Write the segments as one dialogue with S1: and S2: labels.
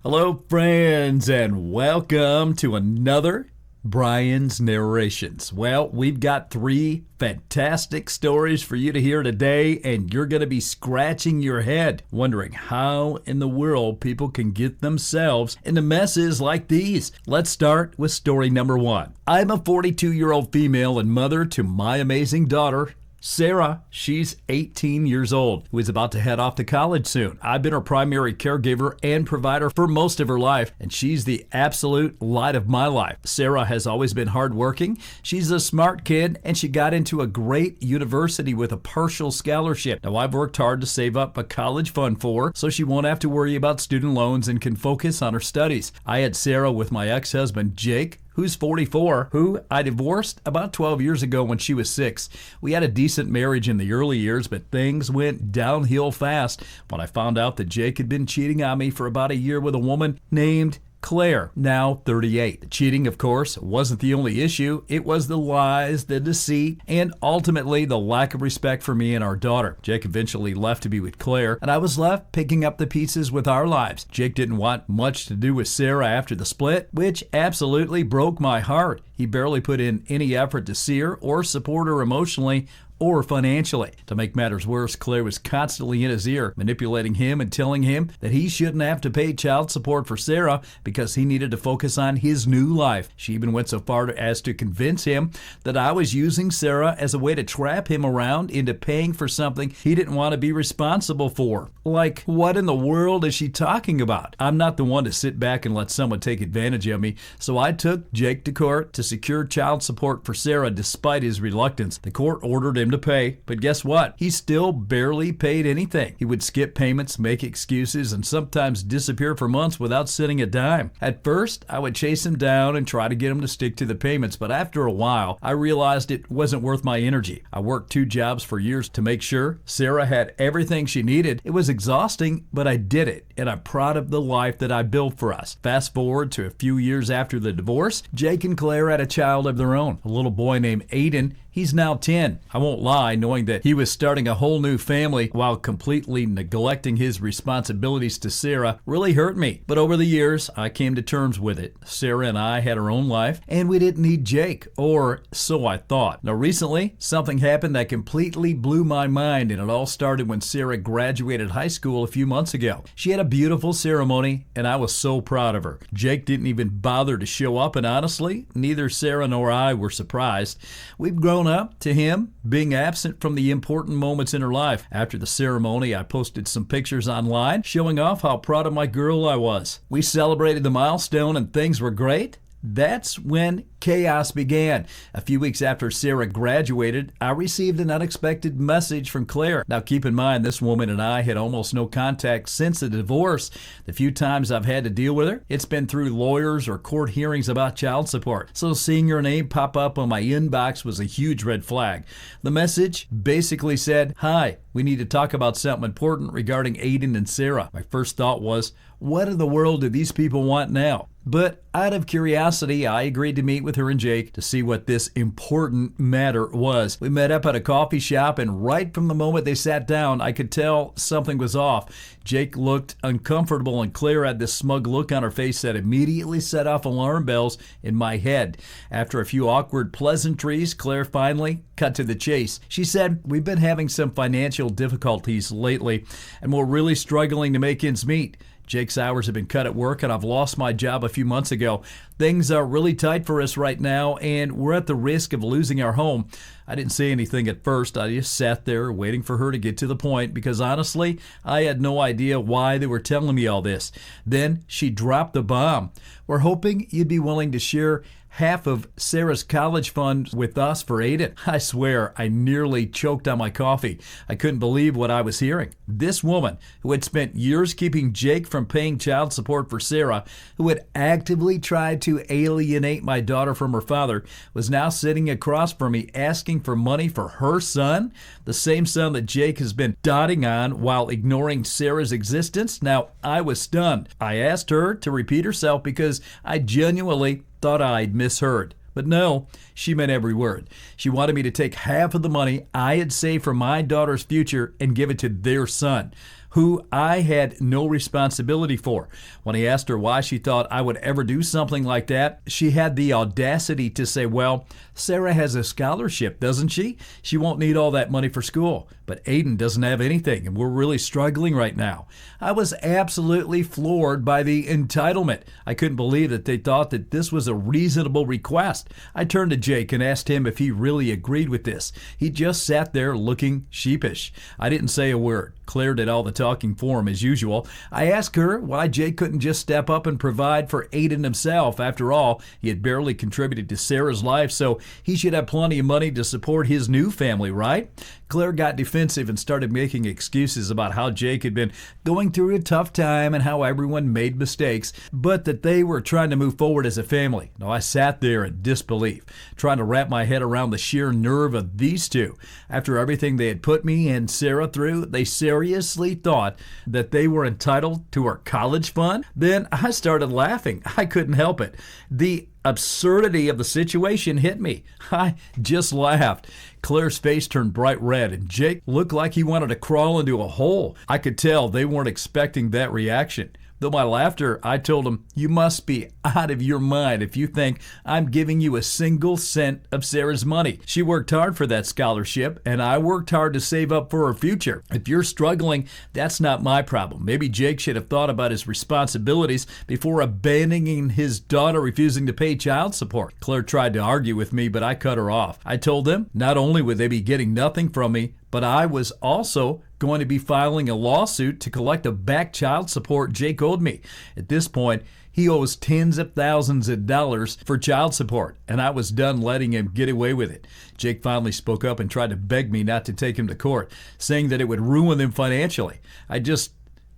S1: Hello, friends, and welcome to another Brian's Narrations. Well, we've got three fantastic stories for you to hear today, and you're going to be scratching your head, wondering how in the world people can get themselves into messes like these. Let's start with story number one. I'm a 42-year-old female and mother to my amazing daughter, Sarah. She's 18 years old, who is about to head off to college soon. I've been her primary caregiver and provider for most of her life, and she's the absolute light of my life. Sarah has always been hardworking. She's a smart kid, and she got into a great university with a partial scholarship. Now, I've worked hard to save up a college fund for her, so she won't have to worry about student loans and can focus on her studies. I had Sarah with my ex-husband, Jake, who's 44, who I divorced about 12 years ago when she was 6. We had a decent marriage in the early years, but things went downhill fast when I found out that Jake had been cheating on me for about a year with a woman named Claire, now 38. The cheating, of course, wasn't the only issue. It was the lies, the deceit, and ultimately the lack of respect for me and our daughter. Jake eventually left to be with Claire, and I was left picking up the pieces with our lives. Jake didn't want much to do with Sarah after the split, which absolutely broke my heart. He barely put in any effort to see her or support her emotionally or financially. To make matters worse, Claire was constantly in his ear, manipulating him and telling him that he shouldn't have to pay child support for Sarah because he needed to focus on his new life. She even went so far as to convince him that I was using Sarah as a way to trap him around into paying for something he didn't want to be responsible for. Like, what in the world is she talking about? I'm not the one to sit back and let someone take advantage of me, so I took Jake to court to secure child support for Sarah despite his reluctance. The court ordered him to pay, but guess what? He still barely paid anything. He would skip payments, make excuses, and sometimes disappear for months without sending a dime. At first, I would chase him down and try to get him to stick to the payments, but after a while, I realized it wasn't worth my energy. I worked 2 jobs for years to make sure Sarah had everything she needed. It was exhausting, but I did it, and I'm proud of the life that I built for us. Fast forward to a few years after the divorce, Jake and Claire had a child of their own, a little boy named Aiden. He's now 10. I won't lie, knowing that he was starting a whole new family while completely neglecting his responsibilities to Sarah really hurt me. But over the years, I came to terms with it. Sarah and I had our own life, and we didn't need Jake, or so I thought. Now, recently, something happened that completely blew my mind, and it all started when Sarah graduated high school a few months ago. She had a beautiful ceremony, and I was so proud of her. Jake didn't even bother to show up, and honestly, neither Sarah nor I were surprised. We've grown up to him being absent from the important moments in her life. After the ceremony, I posted some pictures online showing off how proud of my girl I was. We celebrated the milestone and things were great. That's when chaos began. A few weeks after Sarah graduated, I received an unexpected message from Claire. Now, keep in mind, this woman and I had almost no contact since the divorce. The few times I've had to deal with her, it's been through lawyers or court hearings about child support. So seeing her name pop up on my inbox was a huge red flag. The message basically said, "Hi, we need to talk about something important regarding Aiden and Sarah." My first thought was, what in the world do these people want now? But out of curiosity, I agreed to meet with her and Jake to see what this important matter was. We met up at a coffee shop, and right from the moment they sat down, I could tell something was off. Jake looked uncomfortable, and Claire had this smug look on her face that immediately set off alarm bells in my head. After a few awkward pleasantries, Claire finally cut to the chase. She said, "We've been having some financial difficulties lately, and we're really struggling to make ends meet. Jake's hours have been cut at work, and I've lost my job a few months ago. Things are really tight for us right now, and we're at the risk of losing our home." I didn't say anything at first. I just sat there waiting for her to get to the point because honestly, I had no idea why they were telling me all this. Then she dropped the bomb. "We're hoping you'd be willing to share half of Sarah's college fund with us for Aiden." I swear, I nearly choked on my coffee. I couldn't believe what I was hearing. This woman, who had spent years keeping Jake from paying child support for Sarah, who had actively tried to alienate my daughter from her father, was now sitting across from me asking for money for her son, the same son that Jake has been dotting on while ignoring Sarah's existence. Now, I was stunned. I asked her to repeat herself because I genuinely thought I'd misheard. But no, she meant every word. She wanted me to take half of the money I had saved for my daughter's future and give it to their son. who I had no responsibility for. When he asked her why she thought I would ever do something like that, she had the audacity to say, well, Sarah has a scholarship, doesn't she? She won't need all that money for school. But Aiden doesn't have anything, and we're really struggling right now. I was absolutely floored by the entitlement. I couldn't believe that they thought that this was a reasonable request. I turned to Jake and asked him if he really agreed with this. He just sat there looking sheepish. I didn't say a word. Claire did all the talking for him as usual. I asked her why Jake couldn't just step up and provide for Aiden himself. After all, he had barely contributed to Sarah's life, so he should have plenty of money to support his new family, right? Claire got defensive and started making excuses about how Jake had been going through a tough time and how everyone made mistakes, but that they were trying to move forward as a family. Now, I sat there in disbelief, trying to wrap my head around the sheer nerve of these two. After everything they had put me and Sarah through, they seriously thought that they were entitled to our college fund? Then I started laughing. I couldn't help it. The absurdity of the situation hit me. I just laughed. Claire's face turned bright red, and Jake looked like he wanted to crawl into a hole. I could tell they weren't expecting that reaction. Though my laughter, I told him, you must be out of your mind if you think I'm giving you a single cent of Sarah's money. She worked hard for that scholarship, and I worked hard to save up for her future. If you're struggling, that's not my problem. Maybe Jake should have thought about his responsibilities before abandoning his daughter refusing to pay child support. Claire tried to argue with me, but I cut her off. I told them not only would they be getting nothing from me, but I was also going to be filing a lawsuit to collect the back child support Jake owed me. At this point, he owes tens of thousands of dollars for child support, and I was done letting him get away with it. Jake finally spoke up and tried to beg me not to take him to court, saying that it would ruin him financially. I just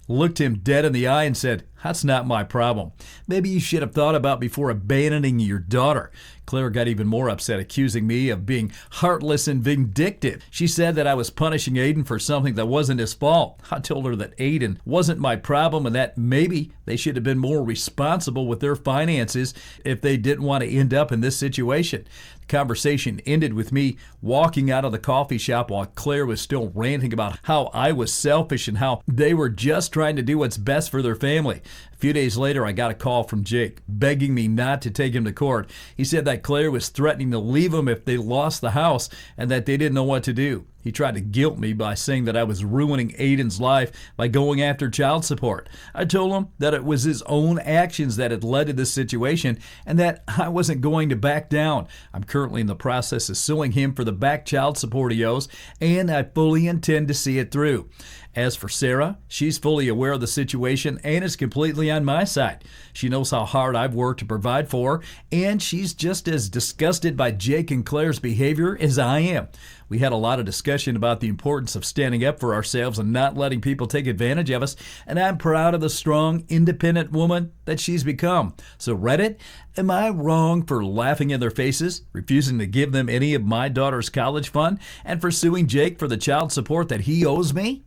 S1: looked him dead in the eye and said, that's not my problem. Maybe you should have thought about before abandoning your daughter. Claire got even more upset, accusing me of being heartless and vindictive. She said that I was punishing Aiden for something that wasn't his fault. I told her that Aiden wasn't my problem and that maybe they should have been more responsible with their finances if they didn't want to end up in this situation. The conversation ended with me walking out of the coffee shop while Claire was still ranting about how I was selfish and how they were just trying to do what's best for their family. A few days later, I got a call from Jake, begging me not to take him to court. He said that Claire was threatening to leave him if they lost the house and that they didn't know what to do. He tried to guilt me by saying that I was ruining Aiden's life by going after child support. I told him that it was his own actions that had led to this situation and that I wasn't going to back down. I'm currently in the process of suing him for the back child support he owes, and I fully intend to see it through. As for Sarah, she's fully aware of the situation and is completely on my side. She knows how hard I've worked to provide for her, and she's just as disgusted by Jake and Claire's behavior as I am. We had a lot of discussion about the importance of standing up for ourselves and not letting people take advantage of us, and I'm proud of the strong, independent woman that she's become. So Reddit, am I wrong for laughing in their faces, refusing to give them any of my daughter's college fund, and for suing Jake for the child support that he owes me?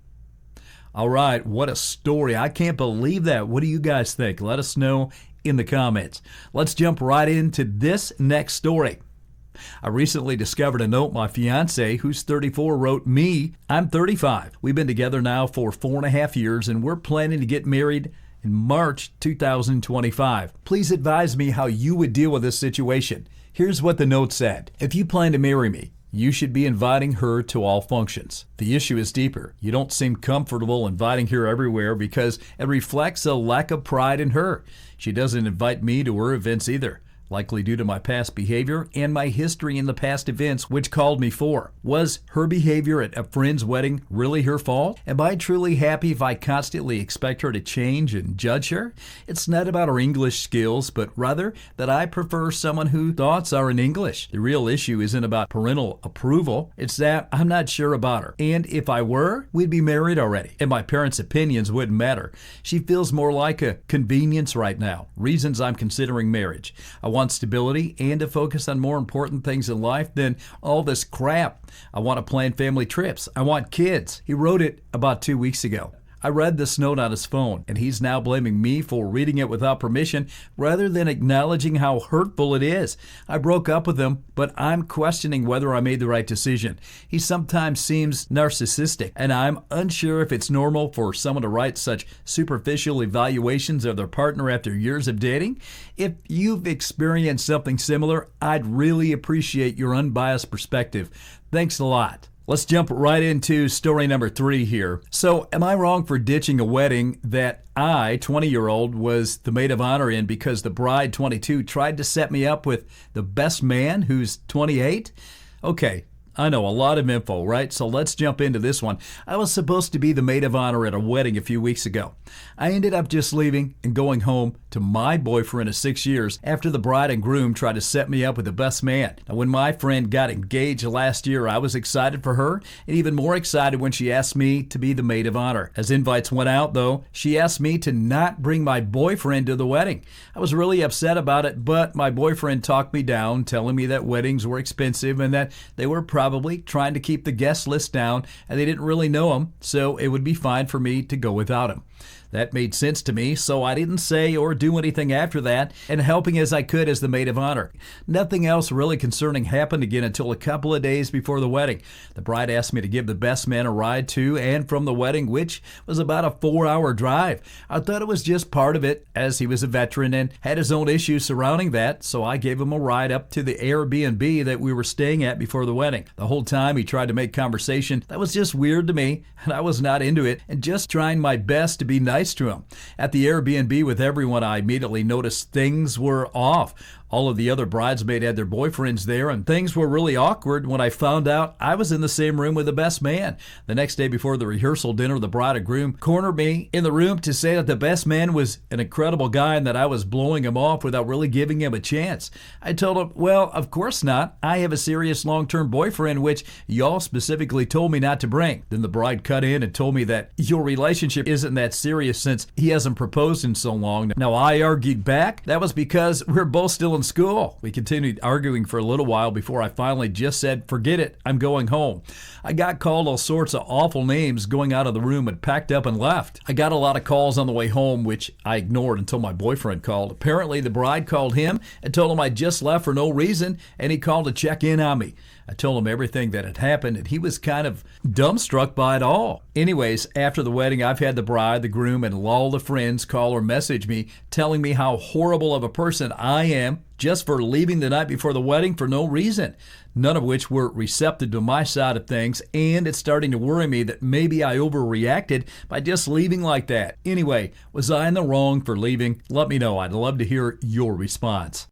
S1: All right, what a story. I can't believe that. What do you guys think? Let us know in the comments. Let's jump right into this next story. I recently discovered a note my fiance, who's 34, wrote me. I'm 35. We've been together now for 4.5 years, and we're planning to get married in March 2025. Please advise me how you would deal with this situation. Here's what the note said. If you plan to marry me, you should be inviting her to all functions. The issue is deeper. You don't seem comfortable inviting her everywhere because it reflects a lack of pride in her. She doesn't invite me to her events either, likely due to my past behavior and my history in the past events which called me for. Was her behavior at a friend's wedding really her fault? Am I truly happy if I constantly expect her to change and judge her? It's not about her English skills, but rather that I prefer someone whose thoughts are in English. The real issue isn't about parental approval. It's that I'm not sure about her. And if I were, we'd be married already. And my parents' opinions wouldn't matter. She feels more like a convenience right now. Reasons I'm considering marriage. I want stability and to focus on more important things in life than all this crap. I want to plan family trips. I want kids. He wrote it about 2 weeks ago. I read this note on his phone, and he's now blaming me for reading it without permission rather than acknowledging how hurtful it is. I broke up with him, but I'm questioning whether I made the right decision. He sometimes seems narcissistic, and I'm unsure if it's normal for someone to write such superficial evaluations of their partner after years of dating. If you've experienced something similar, I'd really appreciate your unbiased perspective. Thanks a lot. Let's jump right into story number 3 here. So, am I wrong for ditching a wedding that I, 20-year-old, was the maid of honor in because the bride, 22, tried to set me up with the best man who's 28? Okay, I know, a lot of info, right? So let's jump into this one. I was supposed to be the maid of honor at a wedding a few weeks ago. I ended up just leaving and going home to my boyfriend of 6 years after the bride and groom tried to set me up with the best man. Now, when my friend got engaged last year, I was excited for her and even more excited when she asked me to be the maid of honor. As invites went out, though, she asked me to not bring my boyfriend to the wedding. I was really upset about it, but my boyfriend talked me down, telling me that weddings were expensive and that they were probably trying to keep the guest list down and they didn't really know him, so it would be fine for me to go without him. That made sense to me, so I didn't say or do anything after that, and helping as I could as the maid of honor. Nothing else really concerning happened again until a couple of days before the wedding. The bride asked me to give the best man a ride to and from the wedding, which was about a 4-hour drive. I thought it was just part of it, as he was a veteran and had his own issues surrounding that, so I gave him a ride up to the Airbnb that we were staying at before the wedding. The whole time he tried to make conversation that was just weird to me, and I was not into it, and just trying my best to be nice to him. At the Airbnb with everyone, I immediately noticed things were off. All of the other bridesmaids had their boyfriends there, and things were really awkward when I found out I was in the same room with the best man. The next day before the rehearsal dinner, the bride and groom cornered me in the room to say that the best man was an incredible guy and that I was blowing him off without really giving him a chance. I told him, well, of course not. I have a serious long-term boyfriend, which y'all specifically told me not to bring. Then the bride cut in and told me that your relationship isn't that serious since he hasn't proposed in so long. Now, I argued back. That was because we're both still in school. We continued arguing for a little while before I finally just said, forget it, I'm going home. I got called all sorts of awful names going out of the room and packed up and left. I got a lot of calls on the way home, which I ignored until my boyfriend called. Apparently, the bride called him and told him I just left for no reason, and he called to check in on me. I told him everything that had happened, and he was kind of dumbstruck by it all. Anyways, after the wedding, I've had the bride, the groom, and all the friends call or message me telling me how horrible of a person I am just for leaving the night before the wedding for no reason, none of which were receptive to my side of things, and it's starting to worry me that maybe I overreacted by just leaving like that. Anyway, was I in the wrong for leaving? Let me know. I'd love to hear your response.